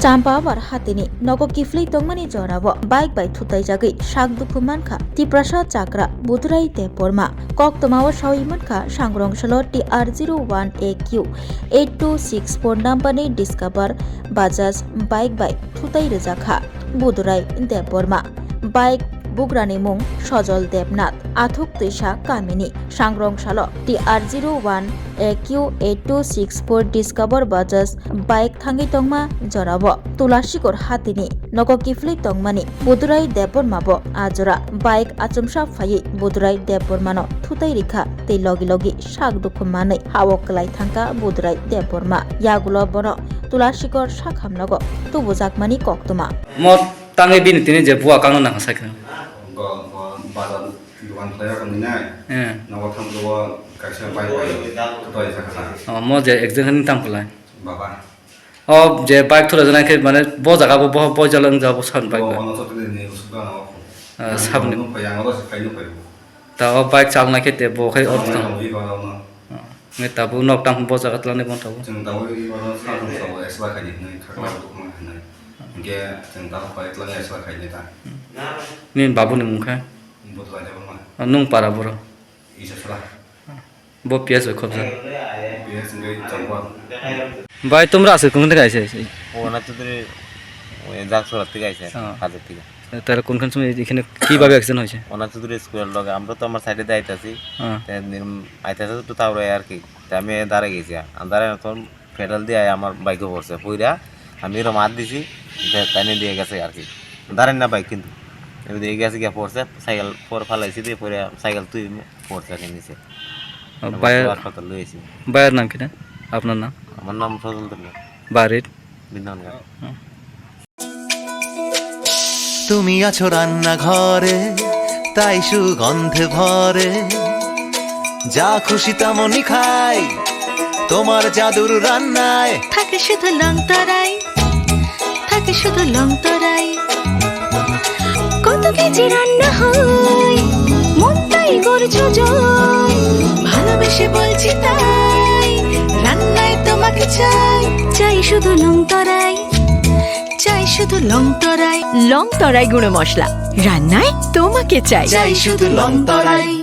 Champabar hatini nogo kiflei tongmani jorabo bike by thutai jagi shakduku mankha Tiprasa Chakra Budurai te Porma Kok tomawa shawi mankha sangrong shalo TR01AQ 8264 number ni discover Bajaj bike by thutai rejakha Budurai te Porma bike Bugrani mung Sojol Debnath Athuk Tisha Kamini Sangrong Shalo TR01AQ 8264 Discover Bajaj Bike Thangi Tongma Jorabo Tulashikor Hatini Nogo Kifli Tongmani Budurai Debormabo Ajora Bike Achumsha Fayi Budurai Debormano Thutai Rikha Te Logi Logi Shakdukumani Hawoklai Thanka Budurai Deborma Yagulo Bono Tulashikor Shakhamnogo Tubujakmani Koktuma Mo tangi bin tini je buah kangen nang sakna. Bazar duan player kami naik. Nawak tham dua kaisa baik ketua sakasa. Mo je exam tang pulai. Bapa. Oh je bike thura jana ke mane bo jaga bo jalan jabo san bike. Ono tu ni usga nawak. Sabni. Payang ono sekai nu payu. Ta bike chalna ke te bo khai or tang. Ono iba ono. Me tabu nok tang bo jaga tlane bon tabu. Jeng tahu iba ono satu sawo esba kai ni kakak tu kumah ni. Dia jeng tahu kai tlane esba kai ni ta. Ni babu ni mungkha. Butuh aja bang. Nung para boro. Isa salah. Bo pias khobja. Biar sendiri campur. Bhai তোমরা আছে কোন থেকে আইছে ওনা তো ধরে ওই জাকসর থেকে আইছে হাজার থেকে তারা কোনখান সময় এখানে কিভাবে অ্যাক্সিডেন্ট হয়েছে ওনা তো ধরে স্কুলের লগে আমরা তো আমার সাইডে দাইতাছি আইতাছে তো তাও আর কি আমি দাঁড়ায় গেছি দাঁড়ায় তখন পেডাল দিয়ে আমার বাইকে পড়ছে পইরা আমি এরকম হাত দিছি টাইনে দিয়ে গেছে আর কি দাঁড়ায় না বাইক কিন্তু দিয়ে গেছে গিয়ে পড়ছে সাইকেল পর ফালাইছি দিয়ে পরে সাইকেল তুই পড়ছে নিচে হাসপাতাল লইছি ভাইয়ের নাম কি না আপনার নাম আমার নাম ফজল দুল্লা বাড়ির বিধানগর তুমি আছো রান্না ঘরে তাই সুগন্ধে ভরে যা খুশি তেমনই খাই তোমার জাদুর রান্নায় থাকে শুধু লং তরাই থাকে শুধু লং তরাই কত কেজি রান্না হয় মন তাই করছো জয় ভালোবেসে বলছি তাই রান্নায় তোমাকে চাই চাই শুধু লং তরাই চাই শুধু লং তরাই গুঁড়ো মশলা রান্নায় তোমাকে চাই চাই শুধু লং তরাই।